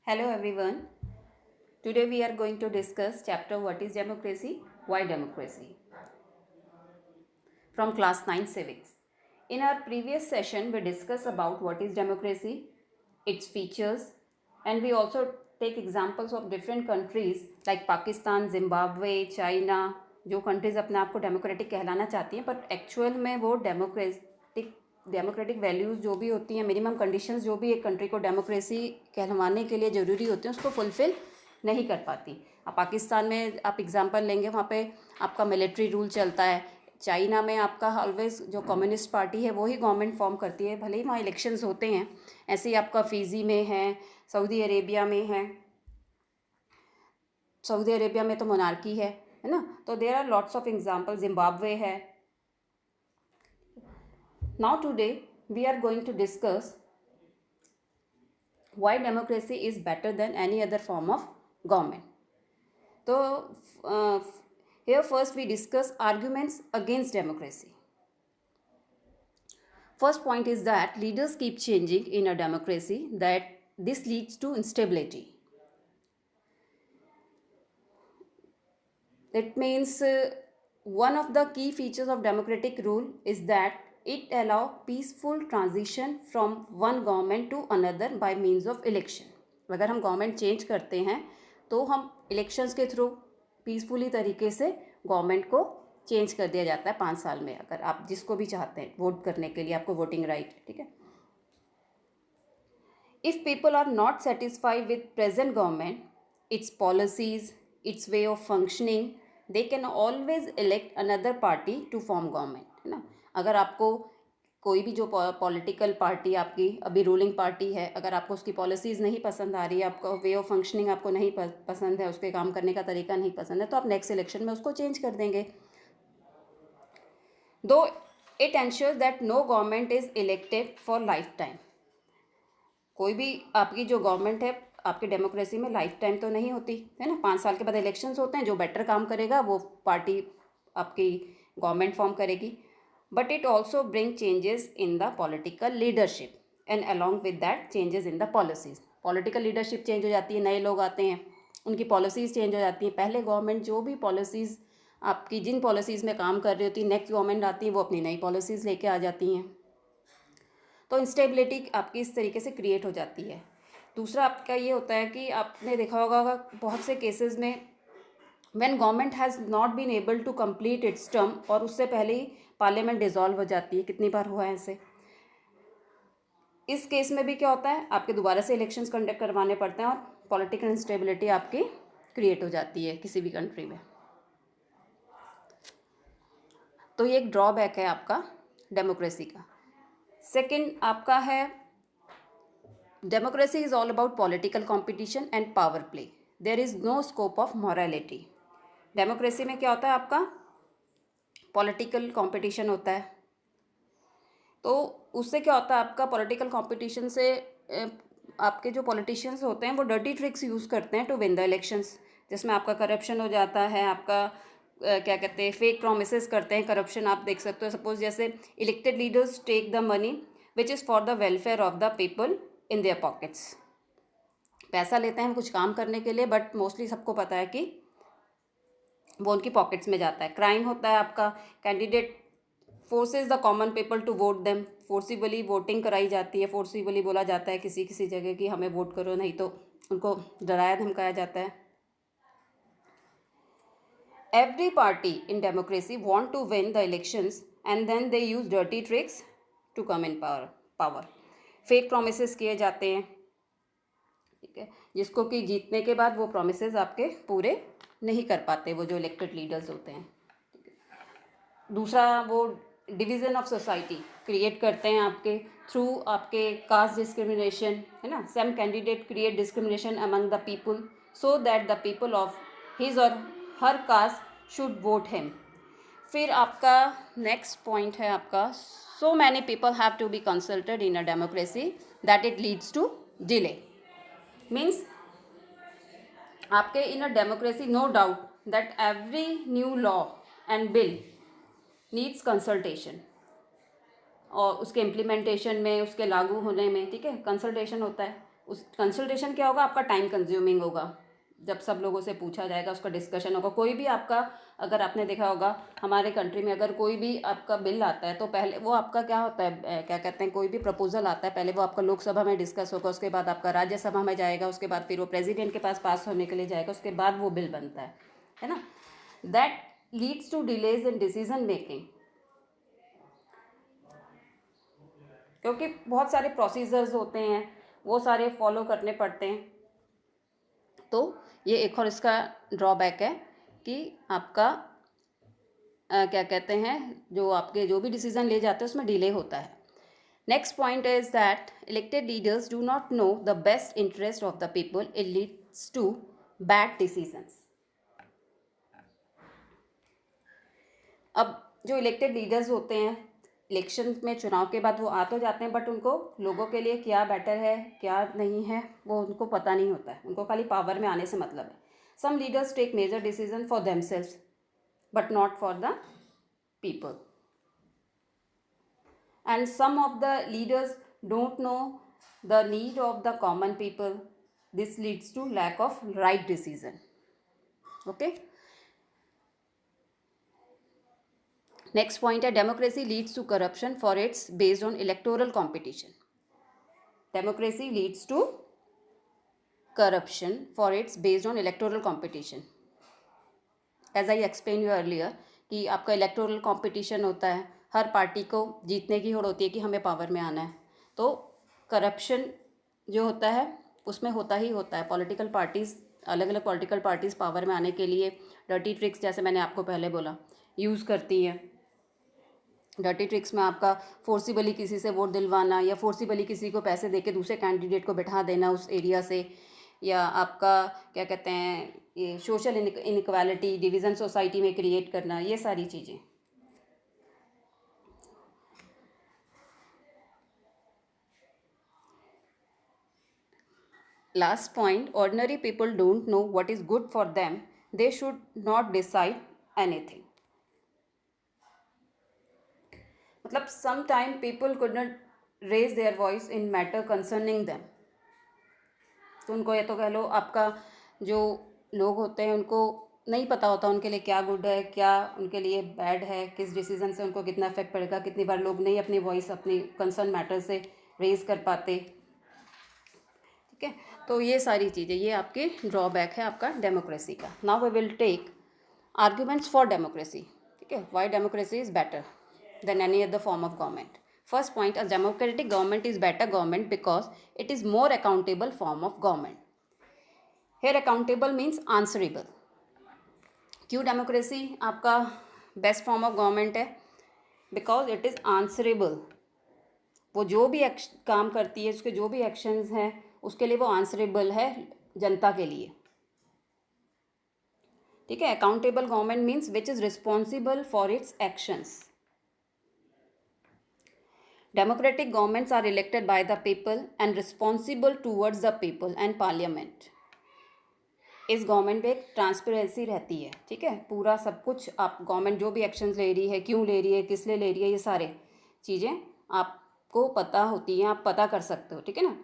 Hello everyone. Today we are going to discuss chapter What is Democracy? Why Democracy? From class 9 Civics. In our previous session we discussed about what is democracy, its features, and we also take examples of different countries like Pakistan, Zimbabwe, China, जो countries अपने आप को democratic कहलाना चाहती हैं पर actual में वो democratic values जो भी होती हैं, मिनिमम कंडीशंस जो भी एक कंट्री को डेमोक्रेसी कहलवाने के लिए ज़रूरी होती हैं उसको फुलफ़िल नहीं कर पाती। अब पाकिस्तान में आप एग्जांपल लेंगे, वहाँ पे आपका मिलिट्री रूल चलता है। चाइना में आपका ऑलवेज जो कम्युनिस्ट पार्टी है वही गवर्नमेंट फॉर्म करती है, भले ही वहाँ इलेक्शंस होते हैं। ऐसे ही आपका फ़िजी में है, सऊदी अरेबिया में है। सऊदी अरेबिया में तो मोनार्की है ना। तो there are lots of example, Zimbabwe है। Now today we are going to discuss why democracy is better than any other form of government. So here first we discuss arguments against democracy. First point is that leaders keep changing in a democracy, that this leads to instability. That means one of the key features of democratic rule is that it allows peaceful transition from one government to another by means of election. अगर हम government change करते हैं तो हम elections के through peacefully तरीके से government को चेंज कर दिया जाता है 5 साल में, अगर आप जिसको भी चाहते हैं वोट करने के लिए आपको वोटिंग राइट है, ठीक है। If people are not satisfied with present government, its policies, its way of functioning, they can always elect another party to form government, है ना। अगर आपको कोई भी जो पॉलिटिकल पार्टी आपकी अभी रूलिंग पार्टी है, अगर आपको उसकी पॉलिसीज़ नहीं पसंद आ रही है, आपका वे ऑफ फंक्शनिंग आपको नहीं पसंद है, उसके काम करने का तरीका नहीं पसंद है, तो आप नेक्स्ट इलेक्शन में उसको चेंज कर देंगे। दो it ensures that no government is elected for life time. कोई भी आपकी जो गवर्नमेंट है आपकी डेमोक्रेसी में लाइफ टाइम तो नहीं होती है ना। 5 साल के बाद इलेक्शंस होते हैं, जो बेटर काम करेगा वो पार्टी आपकी गवर्नमेंट फॉर्म करेगी। But it also bring changes in the political leadership and along with that changes in the policies. Political leadership change हो जाती है, नए लोग आते हैं, उनकी पॉलिसीज़ चेंज हो जाती हैं। पहले गवर्नमेंट जो भी पॉलिसीज़ आपकी जिन पॉलिसीज़ में काम कर रही होती है, नेक्स्ट गवर्नमेंट आती है वो अपनी नई पॉलिसीज़ लेके आ जाती हैं, तो इंस्टेबिलिटी आपकी इस तरीके से क्रिएट हो जाती है। दूसरा आपका ये होता है कि आपने देखा होगा बहुत से केसेस में when government has not been able to complete its term, और उससे पहले ही पार्लियामेंट डिसॉल्व हो जाती है। कितनी बार हुआ है ऐसे। इस केस में भी क्या होता है, आपके दोबारा से इलेक्शंस कंडक्ट करवाने पड़ते हैं और पॉलिटिकल इंस्टेबिलिटी आपकी क्रिएट हो जाती है किसी भी कंट्री में। तो ये एक ड्रॉबैक है आपका डेमोक्रेसी का। सेकेंड आपका है democracy is all about political competition and power play, there is no scope of morality. Democracy में क्या होता है, आपका पॉलिटिकल कंपटीशन होता है, तो उससे क्या होता है, आपका पॉलिटिकल कंपटीशन से आपके जो पॉलिटिशियंस होते हैं वो डर्टी ट्रिक्स यूज़ करते हैं टू विन द इलेक्शंस, जिसमें आपका करप्शन हो जाता है, आपका क्या कहते हैं फेक प्रोमिसेस करते हैं, करप्शन आप देख सकते हो। सपोज जैसे elected leaders take the money which is for the welfare of the people in their pockets. पैसा लेते हैं कुछ काम करने के लिए, बट मोस्टली सबको पता है कि वो उनकी पॉकेट्स में जाता है। क्राइम होता है आपका candidate forces the common people to vote them, forcibly voting कराई जाती है, फोर्सिबली बोला जाता है किसी किसी जगह कि हमें वोट करो, नहीं तो उनको डराया धमकाया जाता है। Every party in democracy want to win the elections and then they use dirty tricks to come in power. Fake promises किए जाते हैं, ठीक है, जिसको कि जीतने के बाद वो प्रोमिसेस आपके पूरे नहीं कर पाते वो जो इलेक्टेड लीडर्स होते हैं। दूसरा वो डिवीज़न ऑफ सोसाइटी क्रिएट करते हैं आपके थ्रू आपके कास्ट डिस्क्रिमिनेशन, है ना। Some candidate create discrimination among the people so that the people of his और her caste should vote him. फिर आपका नेक्स्ट पॉइंट है आपका so many people have to be consulted in a democracy that it leads to delay. Means आपके in a democracy no doubt that every new law and bill needs consultation, और उसके implementation में, उसके लागू होने में, ठीक है, कंसल्टेशन होता है। उस कंसल्टेशन क्या होगा, आपका टाइम कंज्यूमिंग होगा, जब सब लोगों से पूछा जाएगा, उसका डिस्कशन होगा। कोई भी आपका, अगर आपने देखा होगा हमारे कंट्री में अगर कोई भी आपका बिल आता है तो पहले वो आपका क्या होता है, क्या कहते हैं, कोई भी प्रपोजल आता है पहले वो आपका लोकसभा में डिस्कस होगा, उसके बाद आपका राज्यसभा में जाएगा, उसके बाद फिर वो प्रेसिडेंट के पास होने के लिए जाएगा, उसके बाद वो बिल बनता है ना। That leads to delays in decision making, क्योंकि बहुत सारे प्रोसीजर्स होते हैं वो सारे फॉलो करने पड़ते हैं। तो ये एक और इसका ड्रॉबैक है कि आपका क्या कहते हैं, जो आपके जो भी डिसीजन ले जाते हैं उसमें डिले होता है। Next point is that elected leaders do not know the best interest of the people, it leads to bad decisions. अब जो इलेक्टेड लीडर्स होते हैं इलेक्शन में, चुनाव के बाद वो आ तो जाते हैं, बट उनको लोगों के लिए क्या बेटर है क्या नहीं है वो उनको पता नहीं होता है, उनको खाली पावर में आने से मतलब है। Some leaders take major decision for themselves but not for the people, and some of the leaders don't know the need of the common people. This leads to lack of right decision. Okay, next point है democracy leads to corruption for it's based on electoral competition. Democracy leads to corruption for it's based on electoral competition. As I explained you earlier कि आपका electoral competition होता है, हर party को जीतने की होड़ होती है कि हमें पावर में आना है, तो करप्शन जो होता है उसमें होता ही होता है। पॉलिटिकल पार्टीज़, अलग अलग पॉलिटिकल पार्टीज़ पावर में आने के लिए डर्टी ट्रिक्स, जैसे मैंने आपको पहले बोला, यूज़ करती हैं। डर्टी ट्रिक्स में आपका फोर्सिबली किसी से वोट दिलवाना या फोर्सिबली किसी को पैसे देके दूसरे कैंडिडेट को बिठा देना उस एरिया से, या आपका क्या कहते हैं ये सोशल इनइक्वालिटी, डिवीज़न सोसाइटी में क्रिएट करना, ये सारी चीज़ें। Last point, ordinary people don't know what is good for them, they should not decide anything. मतलब some time people could not raise their voice in matter concerning them. तो उनको ये तो कह लो, आपका जो लोग होते हैं उनको नहीं पता होता उनके लिए क्या गुड है क्या उनके लिए बैड है, किस डिसीजन से उनको कितना इफेक्ट पड़ेगा। कितनी बार लोग नहीं अपनी वॉइस अपनी कंसर्न मैटर से रेज कर पाते। ठीक है, तो ये सारी चीज़ें, ये आपकी ड्रॉबैक है आपका डेमोक्रेसी का। Now we will take arguments for democracy. ठीक है, why democracy is better than any other form of government. First point, a democratic government is better government because it is more accountable form of government. Here accountable means answerable. क्यों democracy आपका best form of government है? Because it is answerable. वो जो भी काम करती है, उसके जो भी एक्शंस हैं उसके लिए वो आंसरेबल है जनता के लिए। ठीक है, accountable government means which is responsible for its actions. Democratic governments are elected by the people and responsible towards the people and parliament. इस गवर्नमेंट पे एक ट्रांसपेरेंसी रहती है। ठीक है, पूरा सब कुछ आप गवर्नमेंट जो भी एक्शंस ले रही है, क्यों ले रही है, किस लिए ले रही है, ये सारे चीज़ें आपको पता होती हैं, आप पता कर सकते हो। ठीक है ना।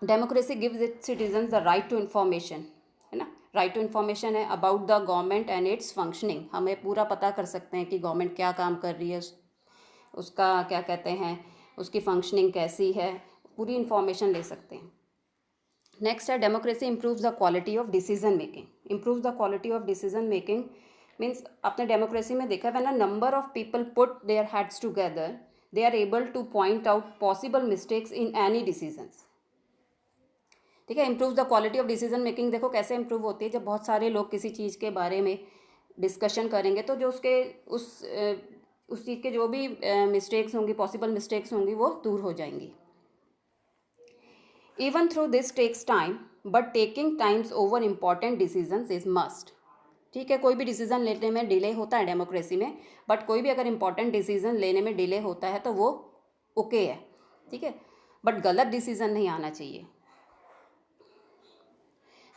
Democracy gives its citizens the right to information, है ना। राइट टू इन्फॉर्मेशन है about the government and its functioning. हमें पूरा पता कर सकते हैं कि गवर्नमेंट क्या काम कर रही है, उसका क्या कहते हैं, उसकी फंक्शनिंग कैसी है, पूरी इन्फॉर्मेशन ले सकते हैं। नेक्स्ट है democracy improves the quality of decision making. Improves the quality of decision making means आपने डेमोक्रेसी में देखा when a number of people put their heads together they are able to point out possible mistakes in any decisions. ठीक है, improve the quality of decision making देखो कैसे improve होती है, जब बहुत सारे लोग किसी चीज़ के बारे में डिस्कशन करेंगे तो जो उसके उस चीज़ के जो भी मिस्टेक्स होंगी, पॉसिबल मिस्टेक्स होंगी, वो दूर हो जाएंगी। Even through this takes time but taking times over important decisions is must. ठीक है, कोई भी डिसीजन लेने में डिले होता है डेमोक्रेसी में, बट कोई भी अगर इंपॉर्टेंट डिसीजन लेने में डिले होता है तो वो ओके है। ठीक है, बट गलत डिसीजन नहीं आना चाहिए।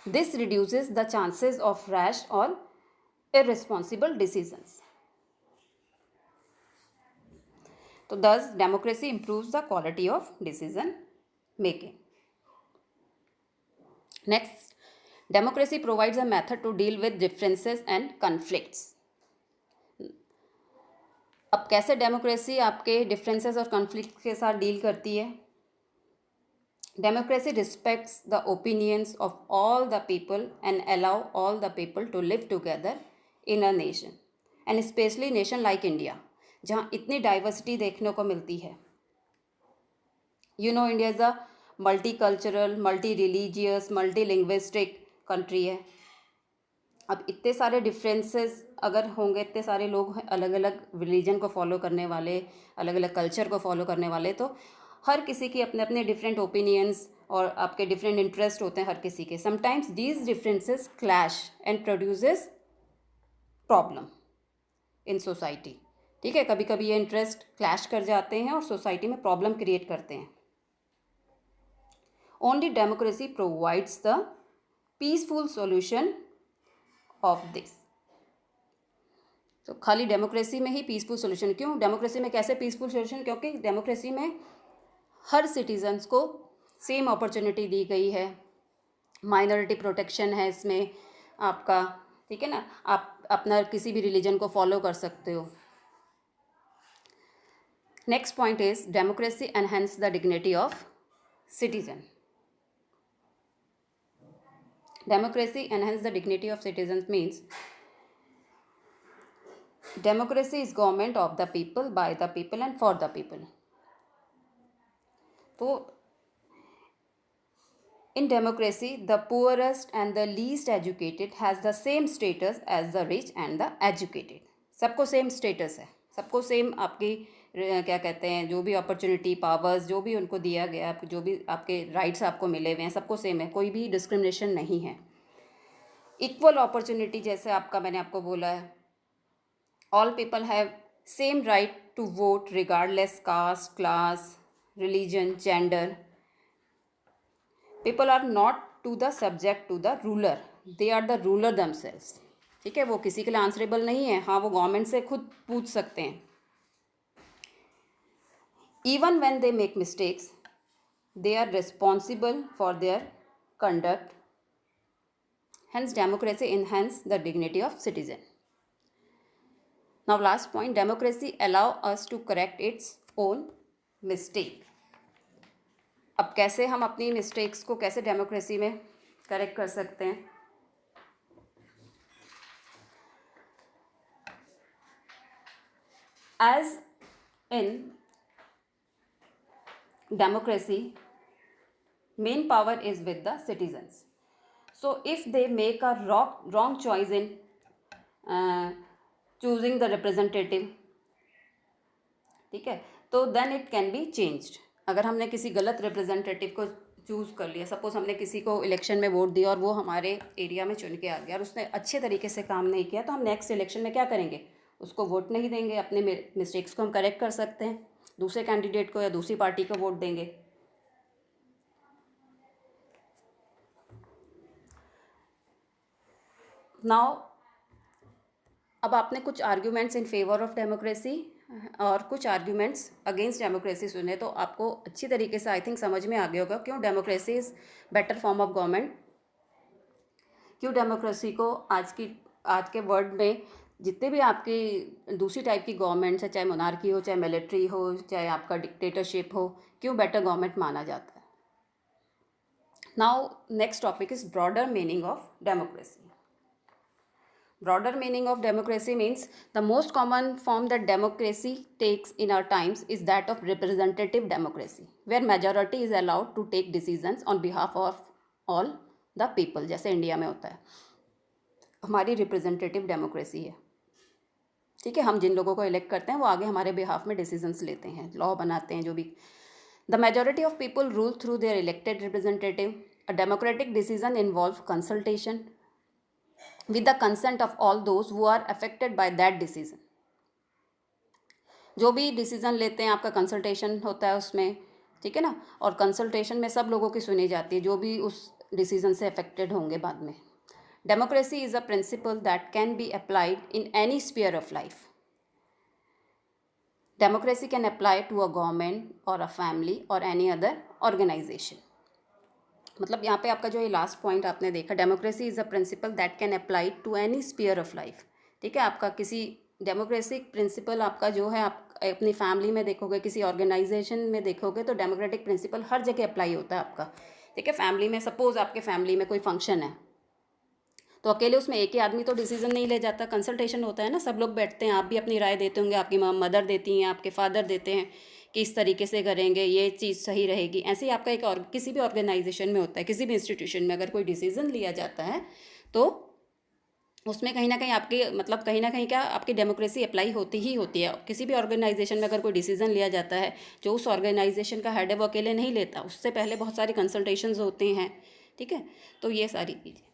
This reduces the chances of rash और इररिस्पॉन्सिबल डिसीजंस। तो thus democracy improves the quality of decision making. Next, democracy provides a method to deal with differences and conflicts. अब कैसे डेमोक्रेसी आपके डिफरेंसेस और कन्फ्लिक्ट के साथ डील करती है? Democracy respects the opinions of all the people and allow all the people to live together in a nation, and specially nation like India, जहाँ इतनी डाइवर्सिटी देखने को मिलती है। India is a multi cultural, multi religious, multi linguistic country है। अब इतने सारे डिफरेंसेस अगर होंगे, इतने सारे लोग अलग अलग रिलीजन को फॉलो करने वाले, अलग अलग कल्चर को फॉलो करने वाले, तो हर किसी की अपने अपने डिफरेंट ओपिनियंस और आपके डिफरेंट इंटरेस्ट होते हैं हर किसी के। Sometimes these differences clash and produces problem in society. ठीक है, कभी कभी ये इंटरेस्ट क्लैश कर जाते हैं और सोसाइटी में प्रॉब्लम क्रिएट करते हैं। Only democracy provides the peaceful solution of this. तो खाली डेमोक्रेसी में ही पीसफुल सॉल्यूशन क्यों? डेमोक्रेसी में कैसे पीसफुल सॉल्यूशन? क्योंकि डेमोक्रेसी में हर सिटीजन्स को सेम अपॉर्चुनिटी दी गई है, माइनॉरिटी प्रोटेक्शन है इसमें आपका, ठीक है ना, आप अपना किसी भी रिलीजन को फॉलो कर सकते हो। Next point is democracy enhance the dignity of citizen. Democracy enhance the dignity of citizen means democracy is government of the people, by the people and for the people. तो in democracy the poorest and the least educated has the same status as the rich and the educated. सबको same status है, सबको same आपकी क्या कहते हैं, जो भी अपॉर्चुनिटी, पावर्स जो भी उनको दिया गया, जो भी आपके राइट्स आपको मिले हुए हैं, सबको सेम है, कोई भी डिस्क्रिमिनेशन नहीं है। इक्वल अपॉर्चुनिटी, जैसे आपका मैंने आपको बोला है, all people have same right to vote regardless caste, class, religion, gender. People are not to the subject to the ruler, they are the ruler themselves. ठीक है, वो किसी के लिए आंसरेबल नहीं है। हाँ, वो गवर्नमेंट से खुद पूछ सकते हैं। Even when they make mistakes, they are responsible for their conduct. Hence, democracy enhance the dignity of citizen. Now last point, democracy allow us to correct its own mistake. अब कैसे हम अपनी मिस्टेक्स को कैसे डेमोक्रेसी में correct कर सकते हैं? As in democracy, main power is with the citizens. So if they make a wrong choice in choosing the representative, ठीक है, तो then it can be changed. अगर हमने किसी गलत रिप्रेजेंटेटिव को चूज़ कर लिया, सपोज हमने किसी को इलेक्शन में वोट दिया और वो हमारे एरिया में चुन के आ गया और उसने अच्छे तरीके से काम नहीं किया, तो हम नेक्स्ट इलेक्शन में क्या करेंगे? उसको वोट नहीं देंगे, अपने मिस्टेक्स को हम करेक्ट कर सकते हैं, दूसरे कैंडिडेट को या दूसरी पार्टी को वोट देंगे। नाउ अब आपने कुछ arguments in favour of democracy और कुछ आर्ग्यूमेंट्स अगेंस्ट डेमोक्रेसी सुने, तो आपको अच्छी तरीके से आई थिंक समझ में आ गया होगा क्यों democracy is better form of government, क्यों डेमोक्रेसी को आज के वर्ल्ड में जितने भी आपकी दूसरी टाइप की गवर्नमेंट्स है, चाहे मोनार्की हो, चाहे मिलिट्री हो, चाहे आपका डिक्टेटरशिप हो, क्यों बेटर गवर्नमेंट माना जाता है। Now next topic is broader meaning of democracy. Broader meaning of democracy means the most common form that democracy takes in our times is that of representative democracy, where majority is allowed to take decisions on behalf of all the people. जैसे India में होता है, हमारी representative democracy है, ठीक है, हम जिन लोगों को इलेक्ट करते हैं वो आगे हमारे बिहाफ में डिसीजंस लेते हैं, लॉ बनाते हैं, जो भी. The majority of people rule through their elected representative. A democratic decision involve consultation with the consent of all those who are affected by that decision. जो भी डिसीजन लेते हैं आपका कंसल्टेशन होता है उसमें, ठीक है ना, और कंसल्टेशन में सब लोगों की सुनी जाती है जो भी उस डिसीजन से अफेक्टेड होंगे बाद में. Democracy is a principle that can be applied in any sphere of life. Democracy can apply to a government और अ फैमिली और एनी अदर ऑर्गेनाइजेशन. मतलब यहाँ पे आपका जो ये लास्ट पॉइंट आपने देखा, democracy is a principle that can apply to any sphere of life. ठीक है, आपका किसी डेमोक्रेटिक प्रिंसिपल आपका जो है, आप अपनी फैमिली में देखोगे, किसी ऑर्गेनाइजेशन में देखोगे, तो डेमोक्रेटिक प्रिंसिपल हर जगह अप्लाई होता है आपका। ठीक है, फैमिली में सपोज आपके फैमिली में कोई फंक्शन है, तो अकेले उसमें एक ही आदमी तो डिसीजन नहीं ले जाता, कंसल्टेशन होता है ना, सब लोग बैठते हैं, आप भी अपनी राय देते होंगे, आपकी मदर देती हैं, आपके फादर देते हैं कि इस तरीके से करेंगे, ये चीज़ सही रहेगी। ऐसे ही आपका एक और किसी भी ऑर्गेनाइजेशन में होता है, किसी भी इंस्टीट्यूशन में अगर कोई डिसीजन लिया जाता है, तो उसमें कहीं ना कहीं आपकी मतलब कहीं ना कहीं क्या आपकी डेमोक्रेसी अप्लाई होती ही होती है। किसी भी ऑर्गेनाइजेशन में अगर कोई डिसीजन लिया जाता है, जो उस ऑर्गेनाइजेशन का हेड है वो अकेले नहीं लेता, उससे पहले बहुत सारी कंसल्टेशंस होते हैं। ठीक है, तो ये सारी चीज़ें